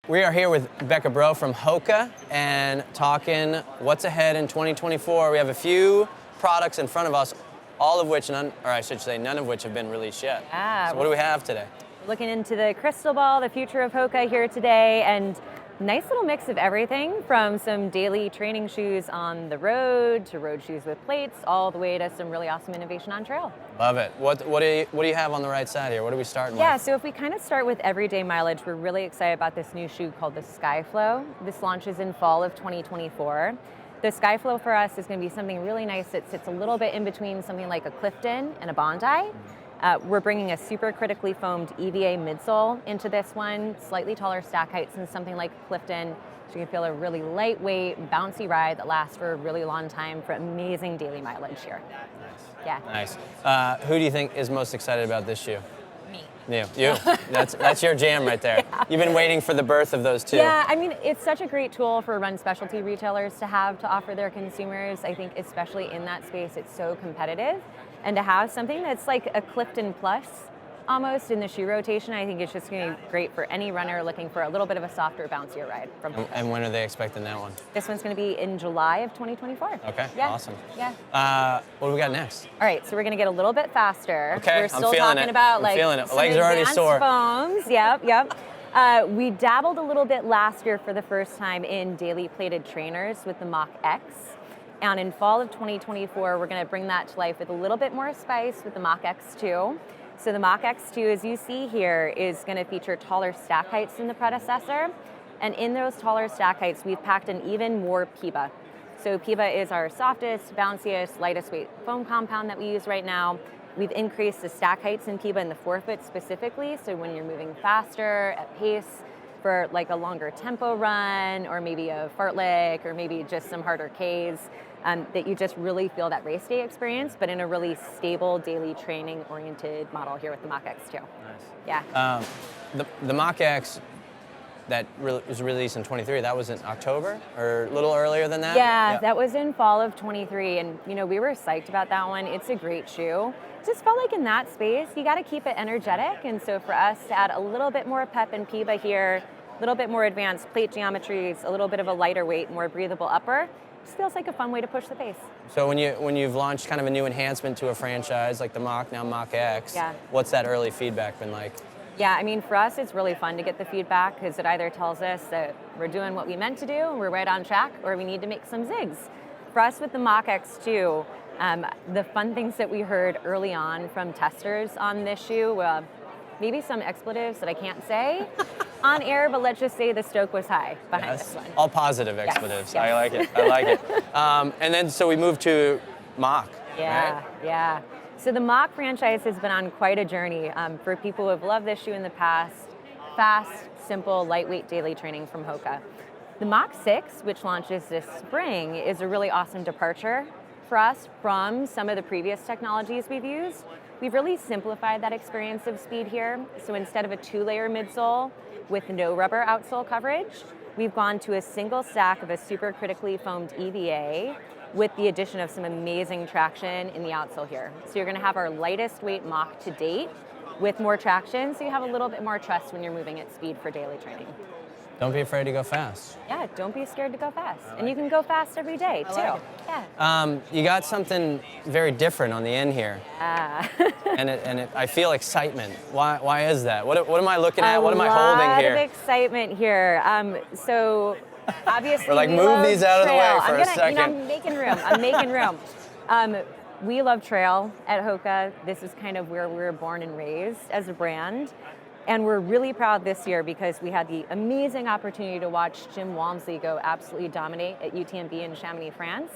We are here with Becca Bro from HOKA and talking what's ahead in 2024. We have a few products in front of us, all of which, none of which have been released yet. Yeah. So what do we have today? Looking into the crystal ball, the future of HOKA here today, and nice little mix of everything from some daily training shoes on the road to road shoes with plates, all the way to some really awesome innovation on trail. Love it. What do you have on the right side here? What are we starting with? Yeah, so if we kind of start with everyday mileage, we're really excited about this new shoe called the Skyflow. This launches in fall of 2024. The Skyflow for us is going to be something really nice that sits a little bit in between something like a Clifton and a Bondi. We're bringing a super critically foamed EVA midsole into this one, slightly taller stack heights than something like Clifton, so you can feel a really lightweight, bouncy ride that lasts for a really long time for amazing daily mileage here. Nice. Yeah. Nice. Who do you think is most excited about this shoe? Me. You. That's your jam right there. Yeah. You've been waiting for the birth of those two. Yeah, I mean, it's such a great tool for run specialty retailers to have to offer their consumers. I think especially in that space, it's so competitive. And to have something that's like a Clifton Plus almost in the shoe rotation, I think it's just going to be great for any runner looking for a little bit of a softer, bouncier ride. And when are they expecting that one? This one's going to be in July of 2024. Okay, yeah. Awesome. Yeah. What do we got next? All right, so we're going to get a little bit faster. Okay, we're still I'm feeling talking it. about I'm like feeling it. some Legs are already advanced sore. foams. Yep. We dabbled a little bit last year for the first time in daily plated trainers with the Mach X. And in fall of 2024, we're going to bring that to life with a little bit more spice with the Mach X2. So the Mach X2, as you see here, is going to feature taller stack heights than the predecessor. And in those taller stack heights, we've packed in even more PIBA. So PIBA is our softest, bounciest, lightest weight foam compound that we use right now. We've increased the stack heights in PIBA in the forefoot specifically, so when you're moving faster at pace for like a longer tempo run, or maybe a fartlek, or maybe just some harder Ks, that you just really feel that race day experience, but in a really stable, daily training-oriented model here with the Mach X2. Nice. Yeah. The Mach X that was released in 23, that was in October, or a little earlier than that? Yeah, that was in fall of 23, and we were psyched about that one. It's a great shoe. Just felt like in that space, you got to keep it energetic, and so for us to add a little bit more pep and PIBA here, a little bit more advanced plate geometries, a little bit of a lighter weight, more breathable upper, just feels like a fun way to push the pace. So when you've launched kind of a new enhancement to a franchise like the Mach, now Mach X, yeah. What's that early feedback been like? Yeah, I mean, for us, it's really fun to get the feedback because it either tells us that we're doing what we meant to do and we're right on track, or we need to make some zigs. For us with the Mach X2, the fun things that we heard early on from testers on this shoe, maybe some expletives that I can't say on air, but let's just say the stoke was high behind this one. All positive expletives. Yes. I like it. And then so we moved to Mach. Yeah, right? yeah. So the Mach franchise has been on quite a journey for people who have loved this shoe in the past. Fast, simple, lightweight daily training from HOKA. The Mach 6, which launches this spring, is a really awesome departure for us from some of the previous technologies we've used. We've really simplified that experience of speed here. So instead of a 2-layer midsole with no rubber outsole coverage, we've gone to a single stack of a super critically foamed EVA with the addition of some amazing traction in the outsole here. So you're gonna have our lightest weight Mach to date with more traction, so you have a little bit more trust when you're moving at speed for daily training. Don't be afraid to go fast. Yeah, don't be scared to go fast. And you can go fast every day, too. Like yeah. You got something very different on the end here. Yeah. and I feel excitement. Why is that? What am I looking at? What am I holding here? A lot of excitement here. So obviously We're like, we move love these out of the way trail. for a second. I'm making room. We love trail at HOKA. This is kind of where we were born and raised as a brand. And we're really proud this year because we had the amazing opportunity to watch Jim Walmsley go absolutely dominate at UTMB in Chamonix, France.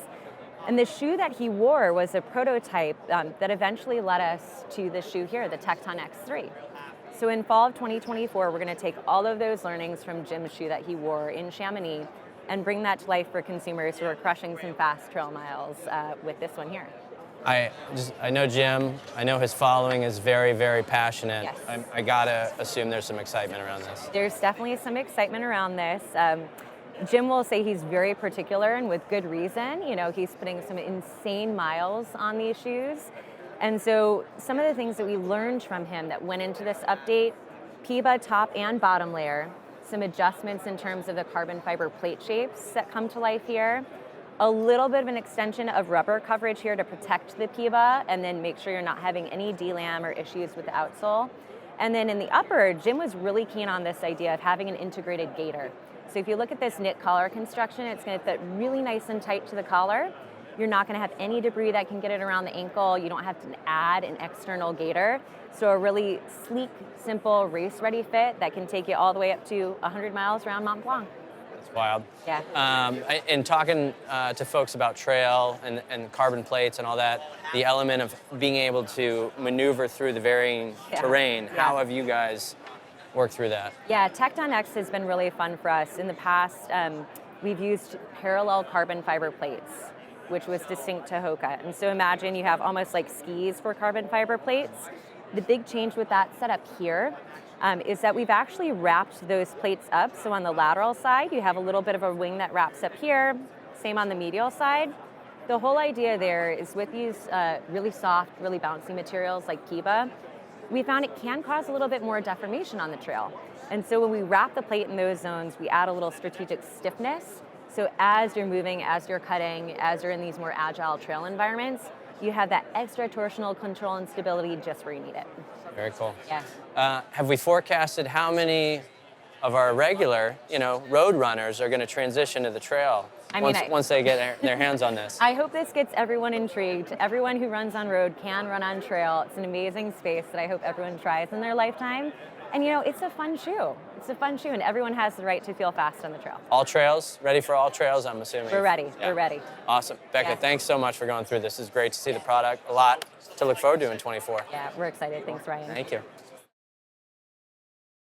And the shoe that he wore was a prototype that eventually led us to the shoe here, the Tecton X3. So in fall of 2024, we're going to take all of those learnings from Jim's shoe that he wore in Chamonix and bring that to life for consumers who are crushing some fast trail miles with this one here. I know Jim. I know his following is very, very passionate. Yes. I gotta assume there's some excitement around this. There's definitely some excitement around this. Jim will say he's very particular, and with good reason. He's putting some insane miles on these shoes. And so some of the things that we learned from him that went into this update, PIBA top and bottom layer, some adjustments in terms of the carbon fiber plate shapes that come to life here. A little bit of an extension of rubber coverage here to protect the PIBA and then make sure you're not having any delam or issues with the outsole. And then in the upper, Jim was really keen on this idea of having an integrated gaiter. So if you look at this knit collar construction, it's going to fit really nice and tight to the collar. You're not going to have any debris that can get it around the ankle. You don't have to add an external gaiter. So a really sleek, simple, race-ready fit that can take you all the way up to 100 miles around Mont Blanc. That's wild. Yeah. In talking to folks about trail and carbon plates and all that, the element of being able to maneuver through the varying terrain, how have you guys worked through that? Yeah, Tecton X has been really fun for us. In the past, we've used parallel carbon fiber plates, which was distinct to HOKA. And so imagine you have almost like skis for carbon fiber plates. The big change with that setup here is that we've actually wrapped those plates up. So on the lateral side, you have a little bit of a wing that wraps up here, same on the medial side. The whole idea there is with these really soft, really bouncy materials like PIBA, we found it can cause a little bit more deformation on the trail. And so when we wrap the plate in those zones, we add a little strategic stiffness. So as you're moving, as you're cutting, as you're in these more agile trail environments, you have that extra torsional control and stability just where you need it. Very cool. Yeah. Have we forecasted how many of our regular, road runners are going to transition to the trail once they get their hands on this? I hope this gets everyone intrigued. Everyone who runs on road can run on trail. It's an amazing space that I hope everyone tries in their lifetime. And it's a fun shoe. It's a fun shoe, and everyone has the right to feel fast on the trail. All trails? Ready for all trails, I'm assuming? We're ready. Yeah. We're ready. Awesome. Becca, Yeah. thanks so much for going through this. It's great to see the product. A lot to look forward to in 24. Yeah, we're excited. Thanks, Ryan. Thank you.